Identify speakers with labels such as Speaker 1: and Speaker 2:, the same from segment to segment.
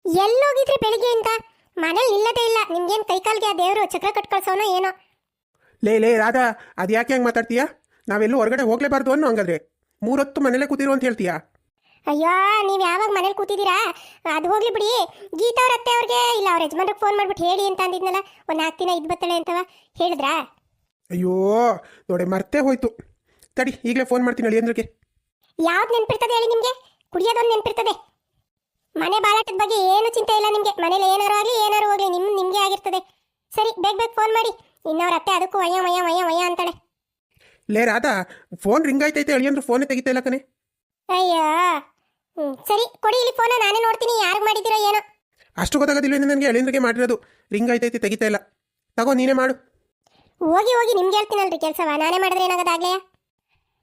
Speaker 1: ಎಲ್ಲೋಗಿದ್ರಿ ಬೆಳಿಗ್ಗೆಯಿಂದ? ಮನೇಲಿ ಇಲ್ಲದೇ ಇಲ್ಲ. ನಿಮ್ಗೇನು ಕೈಕಾಲ್ಗೆ ಆ ದೇವರು ಚಕ್ರ ಕಟ್ಕೊಳ್ಸೋನೋ ಏನೋ.
Speaker 2: ಲೇ ರಾಧಾ, ಅದು ಯಾಕೆ ಹಂಗೆ ಮಾತಾಡ್ತೀಯಾ? ನಾವೆಲ್ಲೂ ಹೊರಗಡೆ ಹೋಗ್ಲೇಬಾರ್ದು ಅನ್ನೋ ಹಂಗಾದ್ರೆ 3 ಹೊತ್ತು ಮನೇಲೇ ಕೂತಿರು ಅಂತ ಹೇಳ್ತೀಯಾ?
Speaker 1: ಅಯ್ಯೋ, ನೀವು ಯಾವಾಗ ಮನೇಲಿ ಕೂತಿದ್ದೀರಾ? ಅದು ಹೋಗ್ಲಿ ಬಿಡಿ. ಗೀತಾ ಅವ್ರ ಅತ್ತೆ ಅವ್ರಿಗೆ ಇಲ್ಲ ಅವ್ರ ಯಜಮಾನ್ರಿಗೆ ಫೋನ್ ಮಾಡ್ಬಿಟ್ಟು ಹೇಳಿ ಅಂತ ಅಂದಿದ್ನಲ್ಲ, ಒಂದು 4 ದಿನ ಇದ್ದು ಬತ್ತಾಳೆ ಅಂತವ ಹೇಳಿದ್ರಾ?
Speaker 2: ಅಯ್ಯೋ ನೋಡಿ, ಮರ್ತೇ ಹೋಯ್ತು. ತಡಿ, ಈಗಲೇ ಫೋನ್ ಮಾಡ್ತೀನಿ ಅಳಿಯಂದ್ರಿಗೆ.
Speaker 1: ಯಾವ್ದು ನೆನಪಿರ್ತದೆ ಹೇಳಿ ನಿಮಗೆ? ಕುಡಿಯೋದೊಂದು ನೆನಪಿರ್ತದೆ. ಮನೆ ಬಾಲಾಟದ ಬಗ್ಗೆ ಏನು ಚಿಂತೆ ಇಲ್ಲ ನಿಮಗೆ. ಮನೇಲಿ ಏನಾರು ಆಗಲಿ ಏನಾರು ಹೋಗಲಿ ನಿಮಗೆ ಆಗಿರ್ತದೆ. ಸರಿ, ಬೇಗ ಫೋನ್ ಮಾಡಿ. ಇನ್ನವ್ರ ಅತ್ತೆ ಅದಕ್ಕೂ ವಯ್ಯ ವಯ್ಯ ವಯ್ಯ ವಯ್ಯ ಅಂತಾಳೆ.
Speaker 2: ಲೇ ರಾಧಾ, ಫೋನ್ ರಿಂಗ್ ಆಯ್ತೈತೆ, ಅಳಿಯಂದ್ರು ಫೋನೇ ತೆಗಿತಾ ಇಲ್ಲ ಕಣೆ.
Speaker 1: ಅಯ್ಯೋ, ಸರಿ ಕೊಡಿ ಇಲ್ಲಿ ಫೋನ, ನಾನೇ ನೋಡ್ತೀನಿ ಯಾರು ಮಾಡಿದಿರೋ ಏನೋ.
Speaker 2: ಅಷ್ಟು ಗೊತ್ತಾಗೋದಿಲ್ಲ ನನಗೆ. ಅಳಿಯಂದ್ರಿಗೆ ಮಾಡಿರೋದು ರಿಂಗ್ ಆಯ್ತೈತೆ, ತೆಗಿತಾ ಇಲ್ಲ. ತಗೋ, ನೀನೇ ಮಾಡು.
Speaker 1: ಹೋಗಿ ಹೋಗಿ, ನಿಮ್ಗೆ ಹೇಳ್ತೀನಲ್ರಿ ಕೆಲಸವ. ನಾನೇ ಮಾಡಿದ್ರೆ ಏನಾಗೋದಾಗ್ಲೆಯಾ?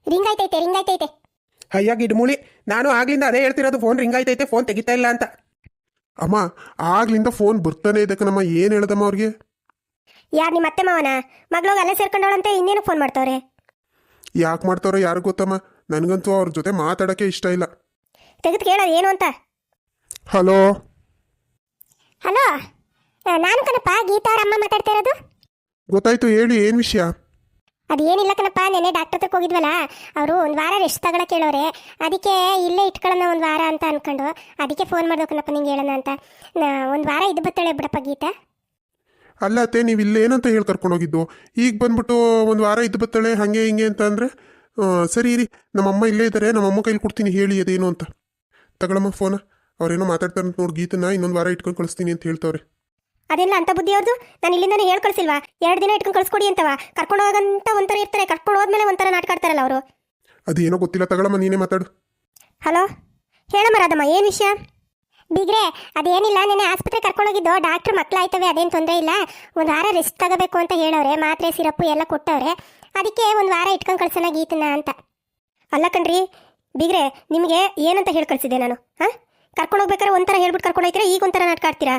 Speaker 1: ರಿಂಗ್ ಆಯ್ತೈತೆ.
Speaker 2: ಅಯ್ಯ ಗಿಡ್ಮೂಳಿ, ನಾನು ಆಗ್ಲಿಂದ ಅದೇ ಹೇಳ್ತಿರೋದು, ಫೋನ್ ರಿಂಗ್ ಆಯ್ತೈತೆ, ಫೋನ್ ತೆಗಿತಾ ಇಲ್ಲ ಅಂತ.
Speaker 3: ಅಮ್ಮ, ಆಗ್ಲಿಂದ ಫೋನ್ ಬರ್ತಾನೆ ಇದೆ ಕಣಮ್ಮ. ಏನು ಹೇಳ್ದಮ್ಮ ಅವ್ರಿಗೆ?
Speaker 1: ಯಾರು ನಿಮ್ಮ ಅತ್ತೆ ಮಾವನ ಮಗಳೋಗಿ ಅಲ್ಲೇ ಸೇರ್ಕೊಂಡವಳಂತೆ, ಇನ್ನೇನು ಫೋನ್ ಮಾಡ್ತಾವ್ರೆ?
Speaker 3: ಯಾಕೆ ಮಾಡ್ತಾರೋ ಯಾರು ಗೊತ್ತಮ್ಮ. ನನಗಂತೂ ಅವ್ರ ಜೊತೆ ಮಾತಾಡೋಕ್ಕೆ ಇಷ್ಟ ಇಲ್ಲ.
Speaker 1: ತೆಗೆದು ಕೇಳೋದು ಏನು ಅಂತ.
Speaker 3: ಹಲೋ
Speaker 1: ಹಲೋ, ನಾನು ಕಣಪ್ಪ, ಗೀತಾ ಅವ್ರ ಅಮ್ಮ ಮಾತಾಡ್ತಾ ಇರೋದು.
Speaker 3: ಗೊತ್ತಾಯ್ತು, ಹೇಳಿ, ಏನು ವಿಷಯ?
Speaker 1: ಅದೇನಿಲ್ಲ ಕಣಪ್ಪ, ನೆನ್ನೆ ಡಾಕ್ಟರ್ ಹತ್ರಕ್ಕೆ ಹೋಗಿದ್ವಲ್ಲ, ಅವರು ಒಂದು ವಾರ ರೆಸ್ಟ್ ತಗೊಳಕ್ಕೆ ಹೇಳೋರೆ. ಅದಕ್ಕೆ ಇಲ್ಲೇ ಇಟ್ಕೊಳ್ಳೋಣ ಒಂದು ವಾರ ಅಂತ ಅನ್ಕೊಂಡು ಅದಕ್ಕೆ ಫೋನ್ ಮಾಡ್ದೆ ಕಣಪ್ಪ, ನಿಂಗೆ ಹೇಳೋಣ ಅಂತ. ಒಂದು ವಾರ ಇದ್ದು ಬತ್ತಾಳೆ ಬಿಡಪ್ಪ ಗೀತಾ.
Speaker 3: ಅಲ್ಲ ಅತ್ತೆ, ನೀವು ಇಲ್ಲೇ ಏನಂತ ಹೇಳಿ ಕರ್ಕೊಂಡೋಗಿದ್ದು, ಈಗ ಬಂದ್ಬಿಟ್ಟು ಒಂದು ವಾರ ಇದ್ದು ಬತ್ತಾಳೆ ಹಾಗೆ ಹಿಂಗೆ ಅಂತ ಅಂದರೆ ಸರಿ ಇರಿ, ನಮ್ಮಮ್ಮ ಇಲ್ಲೇ ಇದ್ದಾರೆ, ನಮ್ಮಮ್ಮ ಕೈಲಿ ಕೊಡ್ತೀನಿ, ಹೇಳಿ ಅದೇನು ಅಂತ. ತಗೊಳಮ್ಮ ಫೋನ. ಅವ್ರೇನೋ ಮಾತಾಡ್ತಾರೆ ಅಂತ ನೋಡಿ, ಗೀತನ ಇನ್ನೊಂದು ವಾರ ಇಟ್ಕೊಂಡು ಕಳಿಸ್ತೀನಿ ಅಂತ ಹೇಳ್ತವ್ರೆ.
Speaker 1: ಅದೆಲ್ಲ ಅಂತ ಬುದ್ಧಿ ಅವ್ರದ್ದು. ನಾನು ಇಲ್ಲಿಂದಾನೆ ಹೇಳಿ ಕಳಿಸಿಲ್ವಾ? 2 ದಿನ ಇಟ್ಕೊಂಡು ಕಳಿಸ್ಕೊಡಿ ಅಂತವ. ಕರ್ಕೊಂಡು ಹೋಗಂತ ಒಂಥರ ಇರ್ತಾರೆ, ಕರ್ಕೊಂಡು ಹೋದ್ಮೇಲೆ ಒಂಥರ ನಾಟಕ ಆಡ್ತಾರಲ್ಲ ಅವರು.
Speaker 3: ಅದೇನೋ ಗೊತ್ತಿಲ್ಲ, ತಗೊಳಮ್ಮ, ನೀನೇ ಮಾತಾಡು.
Speaker 1: ಹಲೋ, ಹೇಳಮ್ಮ ರಾಧಮ್ಮ, ಏನು ವಿಷಯ? ಬಿಗ್ರೆ, ಅದೇನಿಲ್ಲ, ನೆನ್ನೆ ಆಸ್ಪತ್ರೆ ಕರ್ಕೊಂಡೋಗಿದ್ದು. ಡಾಕ್ಟ್ರ್ ಮಕ್ಕಳಾಯ್ತವೆ, ಅದೇನು ತೊಂದರೆ ಇಲ್ಲ, ಒಂದು ವಾರ ರೆಸ್ಟ್ ತಗೋಬೇಕು ಅಂತ ಹೇಳೋರೆ. ಮಾತ್ರೆ ಸಿರಪ್ಪು ಎಲ್ಲ ಕೊಟ್ಟವ್ರೆ. ಅದಕ್ಕೆ ಒಂದು ವಾರ ಇಟ್ಕೊಂಡು ಕಳ್ಸೋಣ ಗೀತನ ಅಂತ. ಅಲ್ಲ ಕಣ್ರಿ ಬಿಗ್ರೆ, ನಿಮಗೆ ಏನಂತ ಹೇಳಿ ಕಳಿಸಿದೆ ನಾನು? ಹಾಂ, ಕರ್ಕೊಂಡೋಗ್ಬೇಕಾದ್ರೆ ಒಂಥರ ಹೇಳ್ಬಿಟ್ಟು ಕರ್ಕೊಂಡೋಗ್ತೀರಾ, ಈಗ ಒಂಥರ ನಾಟಕ ಆಡ್ತೀರಾ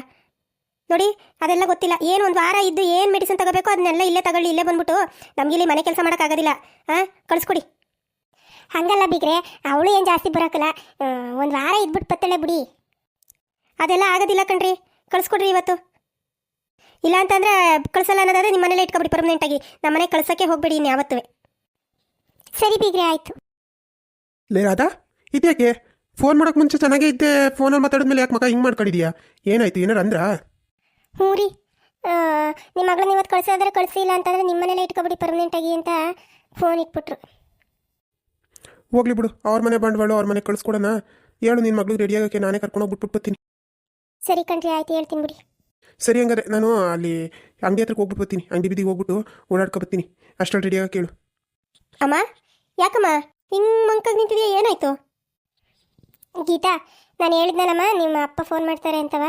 Speaker 1: ನೋಡಿ. ಅದೆಲ್ಲ ಗೊತ್ತಿಲ್ಲ. ಏನು ಒಂದು ವಾರ ಇದ್ದು ಏನು ಮೆಡಿಸಿನ್ ತಗೋಬೇಕು ಅದನ್ನೆಲ್ಲ ಇಲ್ಲೇ ತಗೊಳ್ಳಿ. ಇಲ್ಲೇ ಬಂದ್ಬಿಟ್ಟು ನಮ್ಗೆ ಇಲ್ಲಿ ಮನೆ ಕೆಲಸ ಮಾಡೋಕ್ಕಾಗೋದಿಲ್ಲ. ಹಾಂ, ಕಳಿಸ್ಕೊಡಿ. ಹಾಗಲ್ಲ ಬಿಗ್ರೆ, ಅವಳು ಏನು ಜಾಸ್ತಿ ಬರೋಕ್ಕಲ್ಲ, ಒಂದು ವಾರ ಇದ್ಬಿಟ್ಟು ಬತ್ತಾಳೆ ಬಿಡಿ. ಅದೆಲ್ಲ ಆಗೋದಿಲ್ಲ ಕಣ್ರಿ, ಕಳಿಸ್ಕೊಡ್ರಿ ಇವತ್ತು. ಇಲ್ಲ ಅಂತಂದರೆ ಕಳಿಸಲ್ಲ ಅನ್ನೋದಾದ್ರೆ ನಿಮ್ಮ ಮನೇಲೆ ಇಟ್ಕೊಬಿಡಿ ಪರ್ಮನೆಂಟಾಗಿ. ನಮ್ಮ ಮನೆಗೆ ಕಳ್ಸೋಕ್ಕೆ ಹೋಗ್ಬೇಡಿ ಇನ್ನು ಯಾವತ್ತೂ. ಸರಿ ಬಿಗ್ರೆ, ಆಯಿತು.
Speaker 2: ಲೇ ರಾಧಾ, ಇದ್ಯಾಕೆ ಫೋನ್ ಮಾಡೋಕೆ ಮುಂಚೆ ಚೆನ್ನಾಗೇ ಇದ್ದೆ, ಫೋನಲ್ಲಿ ಮಾತಾಡಿದ್ಮೇಲೆ ಯಾಕೆ ಮಗ ಹಿಂಗೆ ಮಾಡ್ಕೊಂಡಿದ್ಯಾ? ಏನಾಯ್ತು, ಏನಾರು ಅಂದ್ರಾ?
Speaker 1: ಹ್ಞೂ ರೀ, ನಿಮ್ಮ ಮಗಳನ್ನ ಇವತ್ತು ಕಳಿಸೋದ್ರೆ ಕಳಿಸಿಲ್ಲ ಅಂತಂದರೆ ನಿಮ್ಮ ಮನೇಲೆ ಇಟ್ಕೊಬಿಡಿ ಪರ್ಮನೆಂಟಾಗಿ ಅಂತ ಫೋನ್ ಇಟ್ಬಿಟ್ರು.
Speaker 2: ಹೋಗ್ಲಿ ಬಿಡು, ಅವ್ರ ಮನೆ ಬಂಡವಾಳು, ಅವ್ರ ಮನೆ ಕಳಿಸ್ಕೊಡೋಣ. ಹೇಳು ನಿನ್ನ ಮಗಳಿಗೆ ರೆಡಿ ಆಗೋಕ್ಕೆ, ನಾನೇ ಕರ್ಕೊಂಡೋಗ್ಬಿಟ್ಟು ಬರ್ತೀನಿ.
Speaker 1: ಸರಿ ಕಣ್ರಿ, ಆಯ್ತು, ಹೇಳ್ತೀನಿ ಬಿಡಿ.
Speaker 2: ಸರಿ, ಹಂಗಾದ್ರೆ ನಾನು ಅಲ್ಲಿ ಅಂಗಡಿ ಹತ್ರಕ್ಕೆ ಹೋಗ್ಬಿಟ್ಟು ಬರ್ತೀನಿ. ಅಂಗಡಿ ಬೀದಿಗೆ ಹೋಗ್ಬಿಟ್ಟು ಓಡಾಡ್ಕೊಬರ್ತೀನಿ. ಅಷ್ಟರಲ್ಲಿ ರೆಡಿ ಆಗೋಕೆ ಕೇಳು.
Speaker 1: ಅಮ್ಮ, ಯಾಕಮ್ಮ ಹಿಂಗೆ ಮಂಕಾಗಿ ನಿಂತಿದೆಯಾ? ಏನಾಯ್ತು? ಗೀತಾ, ನಾನು ಹೇಳಿದ್ನಲ್ಲಮ್ಮ, ನಿಮ್ಮ ಅಪ್ಪ ಫೋನ್ ಮಾಡ್ತಾರೆ ಅಂತವ.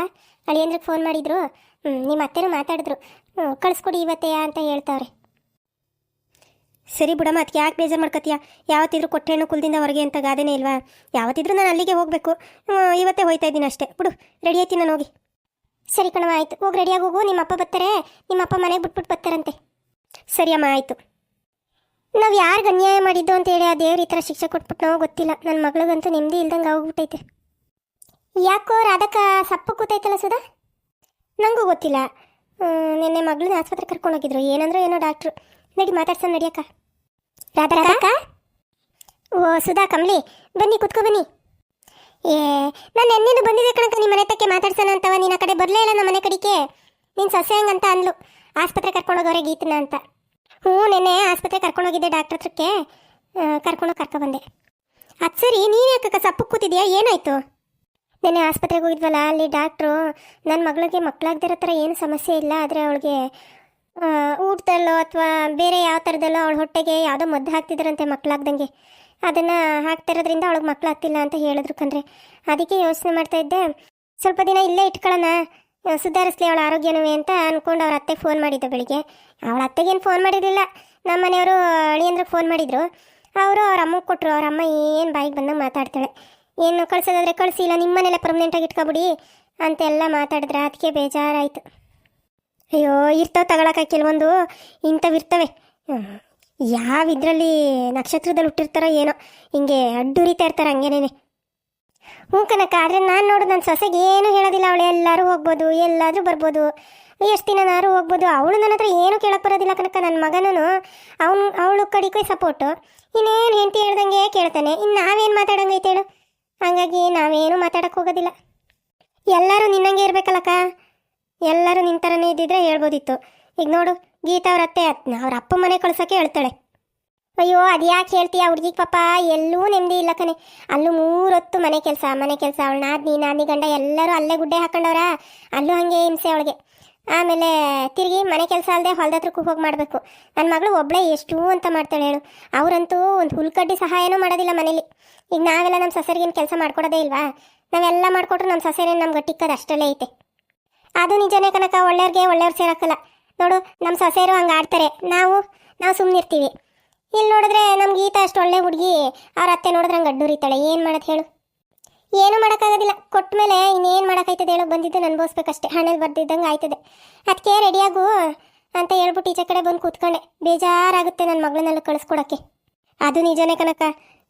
Speaker 1: ಅಳಿಯಂದ್ರಿಗೆ ಫೋನ್ ಮಾಡಿದ್ರು. ನಿಮ್ಮ ಅತ್ತೆನೂ ಮಾತಾಡಿದ್ರು, ಕಳಿಸ್ಕೊಡಿ ಇವತ್ತೇ ಅಂತ ಹೇಳ್ತಾವ್ರೆ. ಸರಿ ಬಿಡಮ್ಮ, ಅದಕ್ಕೆ ಯಾಕೆ ಬೇಜಾರು ಮಾಡ್ಕೊತೀಯ? ಯಾವತ್ತಿದ್ರು ಕೊಟ್ಟೆಣ್ಣು ಕುಲದಿಂದ ಹೊರಗೆ ಅಂತ ಗಾದೆನೇ ಇಲ್ವಾ? ಯಾವತ್ತಿದ್ರು ನಾನು ಅಲ್ಲಿಗೆ ಹೋಗಬೇಕು. ಇವತ್ತೇ ಹೋಯ್ತಾ ಇದ್ದೀನಿ ಅಷ್ಟೇ. ಬಿಡು, ರೆಡಿ ಆಯ್ತೀನಿ ನಾನು, ಹೋಗಿ. ಸರಿ ಕಣವ, ಆಯಿತು, ಹೋಗಿ ರೆಡಿಯಾಗಿ ಹೋಗು. ನಿಮ್ಮ ಅಪ್ಪ ಬರ್ತಾರೆ, ನಿಮ್ಮ ಅಪ್ಪ ಮನೆಗೆ ಬಿಟ್ಬಿಟ್ಟು ಬರ್ತಾರಂತೆ. ಸರಿ ಅಮ್ಮ, ಆಯಿತು. ನಾವು ಯಾರಿಗೆ ಅನ್ಯಾಯ ಮಾಡಿದ್ದು ಅಂತೇಳಿ ಆ ದೇವ್ರು ಈ ಥರ ಶಿಕ್ಷೆ ಕೊಟ್ಬಿಟ್ಟು ನಾವು ಗೊತ್ತಿಲ್ಲ. ನನ್ನ ಮಗಳಿಗಂತೂ ನೆಮ್ಮದಿ ಇಲ್ದಂಗೆ ಆಗೋಗ್ಬಿಟ್ಟೈತೆ. ಯಾಕೋ ರಾಧಕ್ಕ ಸಪ್ಪು ಕೂತೈತಲ್ಲ ಸುಧಾ? ನನಗೂ ಗೊತ್ತಿಲ್ಲ. ನಿನ್ನೆ ಮಗಳನ್ನ ಆಸ್ಪತ್ರೆ ಕರ್ಕೊಂಡೋಗಿದ್ರು. ಏನಂದ್ರು ಏನೋ ಡಾಕ್ಟ್ರು. ನಡಿ ಮಾತಾಡ್ಸೋಣ, ನಡಿಯಕ್ಕ. ರಾಧಕ್ಕ? ಓ ಸುಧಾ, ಕಮಲಿ, ಬನ್ನಿ ಕುತ್ಕೊ ಬನ್ನಿ. ನಾನು ನೆನ್ನೆದು ಬಂದಿದ್ದೆ ಕಣಕ್ಕ ನಿಮ್ಮ ಮನೆ ತಕ್ಕೆ ಮಾತಾಡ್ಸೋಣ ಅಂತವ. ನೀನು ಆ ಕಡೆ ಬರಲೇ ಇಲ್ಲ ನಮ್ಮ ಮನೆ ಕಡೆಗೆ. ನೀನು ಸೊಸೆ ಹಂಗಂತ ಅಂದ್ಲು, ಆಸ್ಪತ್ರೆ ಕರ್ಕೊಂಡೋಗವ್ರೆ ಗೀತನ ಅಂತ. ಹ್ಞೂ, ನೆನ್ನೆ ಆಸ್ಪತ್ರೆ ಕರ್ಕೊಂಡೋಗಿದ್ದೆ ಡಾಕ್ಟ್ರ್ ಹತ್ರಕ್ಕೆ. ಕರ್ಕೊಬಂದೆ. ಅದು ಸರಿ, ನೀನು ಯಾಕಕ್ಕ ಸಪ್ಪು ಕೂತಿದ್ಯಾ? ಏನಾಯಿತು? ನೆನ್ನೆ ಆಸ್ಪತ್ರೆಗೆ ಹೋಗಿದ್ವಲ್ಲ, ಅಲ್ಲಿ ಡಾಕ್ಟ್ರು ನನ್ನ ಮಗಳಿಗೆ ಮಕ್ಕಳಾಗ್ದಿರೋ ಥರ ಏನು ಸಮಸ್ಯೆ ಇಲ್ಲ, ಆದರೆ ಅವಳಿಗೆ ಊಟದಲ್ಲೋ ಅಥವಾ ಬೇರೆ ಯಾವ ಥರದಲ್ಲೋ ಅವಳ ಹೊಟ್ಟೆಗೆ ಯಾವುದೋ ಮದ್ದು ಹಾಕ್ತಿದ್ದಾರಂತೆ ಮಕ್ಕಳಾಗ್ದಂಗೆ. ಅದನ್ನು ಹಾಕ್ತಿರೋದ್ರಿಂದ ಅವಳಿಗೆ ಮಕ್ಕಳಾಗ್ತಿಲ್ಲ ಅಂತ ಹೇಳಿದ್ರು ಕಣ್ರೆ. ಅದಕ್ಕೆ ಯೋಚನೆ ಮಾಡ್ತಾಯಿದ್ದೆ, ಸ್ವಲ್ಪ ದಿನ ಇಲ್ಲೇ ಇಟ್ಕೊಳ್ಳೋಣ, ಸುಧಾರಿಸ್ಲಿ ಅವಳ ಆರೋಗ್ಯನೂ ಅಂತ ಅಂದ್ಕೊಂಡು ಅವ್ರ ಅತ್ತೆಗೆ ಫೋನ್ ಮಾಡಿದ್ದೆ ಬೆಳಿಗ್ಗೆ. ಅವಳ ಅತ್ತೆಗೇನು ಫೋನ್ ಮಾಡಿರಲಿಲ್ಲ, ನಮ್ಮ ಮನೆಯವರು ಅಳಿಯಂದ್ರಿಗೆ ಫೋನ್ ಮಾಡಿದರು. ಅವರು ಅವ್ರ ಅಮ್ಮಗೆ ಕೊಟ್ಟರು. ಅವ್ರ ಅಮ್ಮ ಏನು ಬಾಯಿಗೆ ಬಂದಂಗೆ ಮಾತಾಡ್ತಾಳೆ. ಏನು ಕಳ್ಸೋದಾದರೆ ಕಳಿಸಿ, ಇಲ್ಲ ನಿಮ್ಮ ಮನೇಲೆ ಪರ್ಮನೆಂಟಾಗಿ ಇಟ್ಕೊಬಿಡಿ ಅಂತೆಲ್ಲ ಮಾತಾಡಿದ್ರೆ ಅದಕ್ಕೆ ಬೇಜಾರಾಯಿತು. ಅಯ್ಯೋ, ಇರ್ತಾವೆ ತಗೊಳಕ್ಕೆ ಕೆಲವೊಂದು ಇಂಥವು ಇರ್ತವೆ. ಯಾವ ಇದರಲ್ಲಿ ನಕ್ಷತ್ರದಲ್ಲಿ ಹುಟ್ಟಿರ್ತಾರೋ ಏನೋ, ಹಿಂಗೆ ಅಡ್ಡುರಿತಾ ಇರ್ತಾರೆ ಹಂಗೇನೇ. ಹ್ಞೂ ಕನಕ, ಆದರೆ ನಾನು ನೋಡು ನನ್ನ ಸೊಸೆಗೆ ಏನು ಹೇಳೋದಿಲ್ಲ. ಅವಳು ಎಲ್ಲರೂ ಹೋಗ್ಬೋದು, ಎಲ್ಲಾದರೂ ಬರ್ಬೋದು, ಎಷ್ಟು ದಿನನಾರು ಹೋಗ್ಬೋದು. ಅವಳು ನನ್ನ ಹತ್ರ ಏನು ಕೇಳಕ್ಕೆ ಬರೋದಿಲ್ಲ ಕನಕ. ನನ್ನ ಮಗನೂ ಅವಳು ಕಡಿಕೆ ಸಪೋರ್ಟು. ಇನ್ನೇನು ಹೆಂಡತಿ ಹೇಳ್ದಂಗೆ ಕೇಳ್ತಾನೆ. ಇನ್ನು ನಾವೇನು ಮಾತಾಡಂಗೈತೆ ಹೇಳು? ಹಾಗಾಗಿ ನಾವೇನು ಮಾತಾಡಕ್ಕೆ ಹೋಗೋದಿಲ್ಲ. ಎಲ್ಲರೂ ನಿನ್ನಂಗೆ ಇರಬೇಕಲ್ಲಕ್ಕ. ಎಲ್ಲರೂ ನಿನ್ನ ಥರನೇ ಇದ್ದಿದ್ರೆ ಹೇಳ್ಬೋದಿತ್ತು. ಈಗ ನೋಡು, ಗೀತಾ ಅವ್ರ ಅತ್ತೆ ಅವ್ರ ಅಪ್ಪ ಮನೆ ಕಳ್ಸೋಕ್ಕೆ ಹೇಳ್ತಾಳೆ. ಅಯ್ಯೋ ಅದು ಯಾಕೆ ಹೇಳ್ತೀಯ? ಹುಡುಗಿಗೆ ಪಾಪ ಎಲ್ಲೂ ನೆಮ್ಮದಿ ಇಲ್ಲ ಕಣೆ. ಅಲ್ಲೂ 3 ಹೊತ್ತು ಮನೆ ಕೆಲಸ ಅವಳು ನಾದ್ನಿ ಗಂಡ ಎಲ್ಲರೂ ಅಲ್ಲೇ ಗುಡ್ಡೆ ಹಾಕೊಂಡವ್ರ. ಅಲ್ಲೂ ಹಾಗೆ ಹಿಂಸೆ ಅವಳಿಗೆ. ಆಮೇಲೆ ತಿರುಗಿ ಮನೆ ಕೆಲಸ ಅಲ್ಲದೆ ಹೊಲ್ದ ಹತ್ರಕ್ಕೂ ಹೋಗಿ ಮಾಡಬೇಕು. ನನ್ನ ಮಗಳು ಒಬ್ಬಳೇ ಎಷ್ಟು ಅಂತ ಮಾಡ್ತಾಳೆ ಹೇಳು? ಅವರಂತೂ ಒಂದು ಹುಲ್ಕಡ್ಡಿ ಸಹಾಯನೂ ಮಾಡೋದಿಲ್ಲ ಮನೇಲಿ. ಈಗ ನಾವೆಲ್ಲ ನಮ್ಮ ಸೊಸೆರಿಗೇನು ಕೆಲಸ ಮಾಡ್ಕೊಡೋದೇ ಇಲ್ವಾ? ನಾವೆಲ್ಲ ಮಾಡಿಕೊಟ್ರು ನಮ್ಮ ಸೊಸೆರೇನು ನಮ್ಗೆ ಟಿಕ್ಕದು ಅಷ್ಟಲ್ಲೇ ಐತೆ. ಅದು ನಿಜನೇ ಕನಕ. ಒಳ್ಳೆಯವ್ರಿಗೆ ಒಳ್ಳೆಯವ್ರು ಸೇರಕ್ಕಲ್ಲ. ನೋಡು, ನಮ್ಮ ಸೊಸೆಯರು ಹಂಗೆ ಆಡ್ತಾರೆ, ನಾವು ಸುಮ್ಮನಿರ್ತೀವಿ. ಇಲ್ಲಿ ನೋಡಿದ್ರೆ ನಮ್ಮ ಗೀತಾ ಅಷ್ಟು ಒಳ್ಳೆ ಹುಡುಗಿ, ಅವ್ರ ಅತ್ತೆ ನೋಡಿದ್ರೆ ಹಂಗೆ ಅಡ್ಡೂರಿತಾಳೆ. ಏನು ಮಾಡೋದು ಹೇಳು? ಏನೂ ಮಾಡೋಕ್ಕಾಗೋದಿಲ್ಲ. ಕೊಟ್ಟ ಮೇಲೆ ಇನ್ನೇನು ಮಾಡೋಕ್ಕಾಯ್ತದೆ ಹೇಳೋ? ಬಂದಿದ್ದು ಅನ್ಭವಿಸ್ಬೇಕಷ್ಟೇ. ಹಣೆಯಲ್ಲಿ ಬರ್ದಿದ್ದಂಗೆ ಆಯ್ತದೆ. ಅದಕ್ಕೆ ರೆಡಿಯಾಗು ಅಂತ ಹೇಳ್ಬಿಟ್ಟು ಈಚೆ ಕಡೆ ಬಂದು ಕೂತ್ಕೊಂಡೆ. ಬೇಜಾರಾಗುತ್ತೆ ನನ್ನ ಮಗಳನ್ನೆಲ್ಲ ಕಳಿಸ್ಕೊಡೋಕ್ಕೆ. ಅದು ನಿಜನೇ ಕನಕ.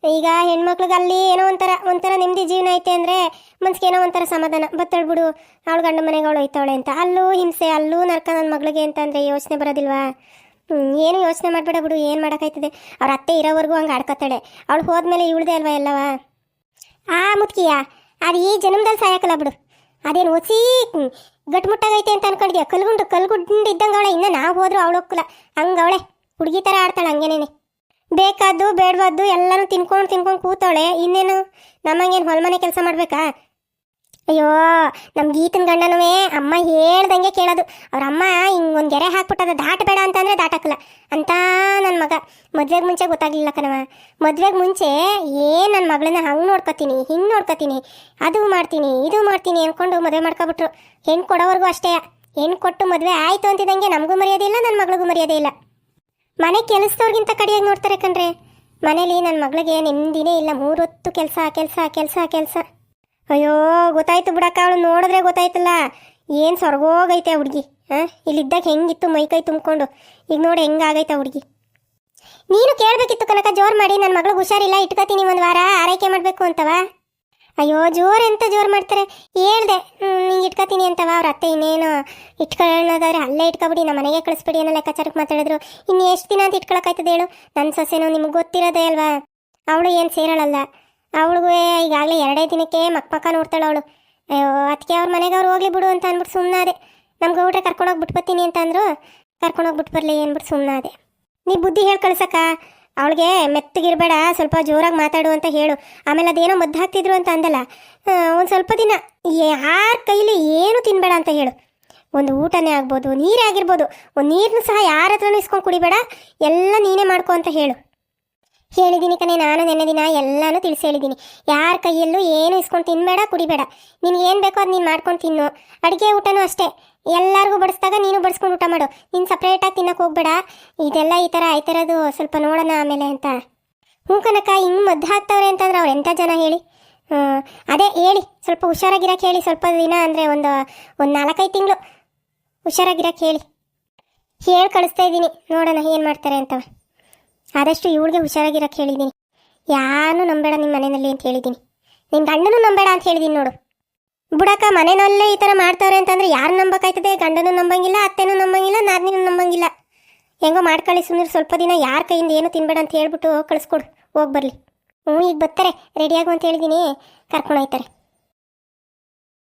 Speaker 1: ಈಗ ಹೆಣ್ಮಕ್ಳಿಗೆ ಅಲ್ಲಿ ಏನೋ ಒಂಥರ ನೆಮ್ಮದಿ ಜೀವನ ಐತೆ ಅಂದರೆ ಮನ್ಸಿಗೆ ಏನೋ ಒಂಥರ ಸಮಾಧಾನ. ಬತ್ತಳ್ಬಿಡು, ಅವಳು ಗಂಡ ಮನೆಗೆ ಅವಳು ಹೋಯ್ತಾವಳೆ ಅಂತ. ಅಲ್ಲೂ ಹಿಂಸೆ, ಅಲ್ಲೂ ನರ್ಕ ನನ್ನ ಮಗಳಿಗೆ ಅಂತಂದರೆ ಯೋಚನೆ ಬರೋದಿಲ್ವಾ? ಏನು ಯೋಚನೆ ಮಾಡಬೇಡ ಬಿಡು. ಏನು ಮಾಡೋಕ್ಕಾಯ್ತದೆ? ಅವ್ರ ಅತ್ತೆ ಇರೋವರೆಗೂ ಹಂಗೆ ಆಡ್ಕೊತಾಳೆ. ಅವಳು ಹೋದ್ಮೇಲೆ ಇವಳದೇ ಅಲ್ವಾ ಎಲ್ಲವ? ಮುತ್ಕಿಯ ಅದು ಈ ಜನ್ಮದಲ್ಲಿ ಸಾಯಕಲ್ಲ ಬಿಡು. ಅದೇನು ಹೊಸಿ ಗಟ್ಮುಟ್ಟಾಗೈತೆ ಅಂತ ಅನ್ಕೊಂಡಿದ್ಯಾ? ಕಲ್ಗುಂಡು ಇದ್ದಂಗೆ ಅವಳೆ. ಇನ್ನು ನಾವು ಹೋದ್ರು ಅವಳು ಹೋಗಲ್ಲ. ಹಂಗೆ ಅವಳೆ ಹುಡುಗಿ ಥರ ಆಡ್ತಾಳೆ. ಹಂಗೇನೇನೆ ಬೇಕಾದ್ದು ಬೇಡವಾದ್ದು ಎಲ್ಲನೂ ತಿನ್ಕೊಂಡು ಕೂತಾಳೆ. ಇನ್ನೇನು ನಮ್ಮಂಗೇನು ಹೊಲಮನೆ ಕೆಲಸ ಮಾಡಬೇಕಾ? ಅಯ್ಯೋ, ನಮ್ಮ ಗೀತನ ಗಂಡನೂ ಅಮ್ಮ ಹೇಳ್ದಂಗೆ ಕೇಳೋದು. ಅವ್ರ ಅಮ್ಮ ಹಿಂಗೆ ಒಂದು ಗೆರೆ ಹಾಕ್ಬಿಟ್ಟದ, ದಾಟಬೇಡ ಅಂತಂದರೆ ದಾಟಕ್ಕಲ್ಲ ಅಂತ. ನನ್ನ ಮಗ ಮದುವೆಗೆ ಮುಂಚೆ ಗೊತ್ತಾಗಲಿಲ್ಲ ಕಣವ. ಮದುವೆಗೆ ಮುಂಚೆ ಏನು ನನ್ನ ಮಗಳನ್ನ ಹಂಗೆ ನೋಡ್ಕೊತೀನಿ, ಹಿಂಗೆ ನೋಡ್ಕೊತೀನಿ, ಅದು ಮಾಡ್ತೀನಿ ಇದು ಮಾಡ್ತೀನಿ ಅಂದ್ಕೊಂಡು ಮದುವೆ ಮಾಡ್ಕೊಬಿಟ್ರು. ಹೆಣ್ಣು ಕೊಡೋವರೆಗೂ ಅಷ್ಟೇ. ಹೆಣ್ಣು ಕೊಟ್ಟು ಮದುವೆ ಆಯಿತು ಅಂತಿದ್ದಂಗೆ ನಮಗೂ ಮರ್ಯಾದೆ ಇಲ್ಲ, ನನ್ನ ಮಗಳಿಗೂ ಮರ್ಯಾದೆ ಇಲ್ಲ. ಮನೆ ಕೆಲಸದವ್ರಿಗಿಂತ ಕಡಿಯಾಗಿ ನೋಡ್ತಾರೆ ಕಣ್ರೆ. ಮನೇಲಿ ನನ್ನ ಮಗಳಿಗೆ ನೆಮ್ಮದಿನೇ ಇಲ್ಲ. 3 ಹೊತ್ತು ಕೆಲಸ. ಅಯ್ಯೋ, ಗೊತ್ತಾಯ್ತು ಬಿಡಕ್ಕ. ಅವಳು ನೋಡಿದ್ರೆ ಗೊತ್ತಾಯ್ತಲ್ಲ ಏನು ಸ್ವರ್ಗೋಗೈತೆ ಹುಡುಗಿ. ಇಲ್ಲಿದ್ದಾಗ ಹೆಂಗಿತ್ತು ಮೈಕೈ ತುಂಬಿಕೊಂಡು. ಈಗ ನೋಡಿ ಹೆಂಗಾಗೈತೆ ಹುಡುಗಿ. ನೀನು ಕೇಳಬೇಕಿತ್ತು ಕನಕ, ಜೋರು ಮಾಡಿ. ನನ್ನ ಮಗಳಿಗೆ ಹುಷಾರಿಲ್ಲ, ಇಟ್ಕೊತೀನಿ 1 ವಾರ ಆರೈಕೆ ಮಾಡಬೇಕು ಅಂತವ. ಅಯ್ಯೋ, ಎಂತ ಜೋರು ಮಾಡ್ತಾರೆ? ಹೇಳ್ದೆ ನಿಂಗೆ ಇಟ್ಕೊತೀನಿ ಅಂತವ. ಅವ್ರ ಅತ್ತೆ ಇನ್ನೇನು ಇಟ್ಕೊಳ್ಳೋದಾದ್ರೆ ಅಲ್ಲೇ ಇಟ್ಕೊಬಿಡಿ, ನಮ್ಮ ಮನೆಗೆ ಕಳಿಸ್ಬಿಡಿ ಅನ್ನೋ ಲೆಕ್ಕಾಚಾರಕ್ಕೆ ಮಾತಾಡಿದ್ರು. ಇನ್ನು ಎಷ್ಟು ದಿನ ಅಂತ ಇಟ್ಕೊಳಕ್ಕಾಯ್ತದೆ ಹೇಳು? ನನ್ನ ಸೊಸೆನೋ ನಿಮ್ಗೆ ಗೊತ್ತಿರೋದೇ ಅಲ್ವಾ? ಅವಳು ಏನು ಸೇರಳಲ್ಲ. ಅವಳಿಗೂ ಈಗಾಗಲೇ 2 ದಿನಕ್ಕೆ ಮಕ್ಕ ನೋಡ್ತಾಳೆ ಅವಳು. ಅಯ್ಯೋ, ಅದಕ್ಕೆ ಅವ್ರ ಮನೆಗೆ ಅವ್ರು ಹೋಗ್ಲಿ ಬಿಡು ಅಂತ ಅಂದ್ಬಿಟ್ಟು ಸುಮ್ಮನಾದೆ. ನಮ್ಗೆ ಊಟ ಕರ್ಕೊಂಡೋಗಿ ಬಿಟ್ಬತ್ತೀನಿ ಅಂತ ಅಂದರು. ಕರ್ಕೊಂಡೋಗಿ ಬಿಟ್ಟು ಬರಲಿ ಅಂದ್ಬಿಟ್ಟು ಸುಮ್ಮನಾದೆ. ನೀ ಬುದ್ಧಿ ಹೇಳಿ ಕಳ್ಸಕ್ಕ. ಅವಳಿಗೆ ಮೆತ್ತಗಿರಬೇಡ, ಸ್ವಲ್ಪ ಜೋರಾಗಿ ಮಾತಾಡು ಅಂತ ಹೇಳು. ಆಮೇಲೆ ಅದೇನೋ ಮದ್ದು ಹಾಕ್ತಿದ್ರು ಅಂತ ಅಂದಲ್ಲ, ಒಂದು ಸ್ವಲ್ಪ ದಿನ ಯಾರ ಕೈಲಿ ಏನು ತಿನ್ನಬೇಡ ಅಂತ ಹೇಳು. ಒಂದು ಊಟನೇ ಆಗ್ಬೋದು, ನೀರೇ ಆಗಿರ್ಬೋದು, ಒಂದು ನೀರನ್ನು ಸಹ ಯಾರ ಹತ್ರನೂ ಇಸ್ಕೊಂಡು ಕುಡಿಬೇಡ, ಎಲ್ಲ ನೀನೇ ಮಾಡ್ಕೊ ಅಂತ ಹೇಳು. ಹೇಳಿದ್ದೀನಿ ಕಣೆ, ನಾನು ನೆನ್ನೆ ದಿನ ಎಲ್ಲನೂ ತಿಳಿಸಿ ಹೇಳಿದ್ದೀನಿ. ಯಾರ ಕೈಯಲ್ಲೂ ಏನು ಇಸ್ಕೊಂಡು ತಿನ್ನಬೇಡ, ಕುಡಿಬೇಡ. ನಿನ್ಗೆ ಏನು ಬೇಕೋ ಅದು ನೀನು ಮಾಡ್ಕೊಂಡು ತಿನ್ನು. ಅಡುಗೆ ಊಟನೂ ಅಷ್ಟೇ, ಎಲ್ಲರಿಗೂ ಬಡಿಸ್ದಾಗ ನೀನು ಬಡಿಸ್ಕೊಂಡು ಊಟ ಮಾಡು. ನೀನು ಸಪ್ರೇಟಾಗಿ ತಿನ್ನಕ್ಕೆ ಹೋಗ್ಬೇಡ. ಇದೆಲ್ಲ ಈ ಥರ ಆಯ್ತಿರೋದು ಸ್ವಲ್ಪ ನೋಡೋಣ ಆಮೇಲೆ ಅಂತ. ಹ್ಞೂ ಕನಕ, ಹಿಂಗೆ ಮದ್ದು ಹಾಕ್ತವ್ರೆ ಅಂತಂದ್ರೆ ಅವ್ರು ಎಂಥ ಜನ ಹೇಳಿ? ಅದೇ ಹೇಳಿ, ಸ್ವಲ್ಪ ಹುಷಾರಾಗಿರೋಕೆ ಹೇಳಿ. ಸ್ವಲ್ಪ ದಿನ ಅಂದರೆ ಒಂದು 4-5 ತಿಂಗಳು ಹುಷಾರಾಗಿರೋಕೆ ಹೇಳಿ ಕಳಿಸ್ತಾ ಇದ್ದೀನಿ. ನೋಡೋಣ ಏನು ಮಾಡ್ತಾರೆ ಅಂತವ. ಆದಷ್ಟು ಇವಳಿಗೆ ಹುಷಾರಾಗಿರೋಕೆ ಹೇಳಿದ್ದೀನಿ. ಯಾರನ್ನೂ ನಂಬೇಡ ನಿಮ್ಮ ಮನೆಯಲ್ಲಿ ಅಂತ ಹೇಳಿದ್ದೀನಿ. ನಿನ್ನ ಗಂಡನೂ ನಂಬೇಡ ಅಂತ ಹೇಳಿದ್ದೀನಿ ನೋಡು. ಬುಡಕ್ಕ, ಮನೆಯಲ್ಲೇ ಈ ಥರ ಮಾಡ್ತಾವ್ರೆ ಅಂತಂದರೆ ಯಾರು ನಂಬಕಾಯ್ತದೆ? ಗಂಡನೂ ನಂಬಂಗಿಲ್ಲ, ಅತ್ತೆನೂ ನಂಬಂಗಿಲ್ಲ, ನಾದಿನೂ ನಂಬಂಗಿಲ್ಲ. ಹೆಂಗೋ ಮಾಡ್ಕೊಳ್ಳಿ ಸುಮ್ಮನೆ. ಸ್ವಲ್ಪ ದಿನ ಯಾರ ಕೈಯಿಂದ ಏನು ತಿನ್ಬೇಡ ಅಂತ ಹೇಳ್ಬಿಟ್ಟು ಕಳಿಸ್ಕೊಡು, ಹೋಗಿ ಬರಲಿ. ಈಗ ಬರ್ತಾರೆ, ರೆಡಿಯಾಗು ಅಂತ ಹೇಳಿದ್ದೀನಿ, ಕರ್ಕೊಂಡು ಹೋಗ್ತಾರೆ.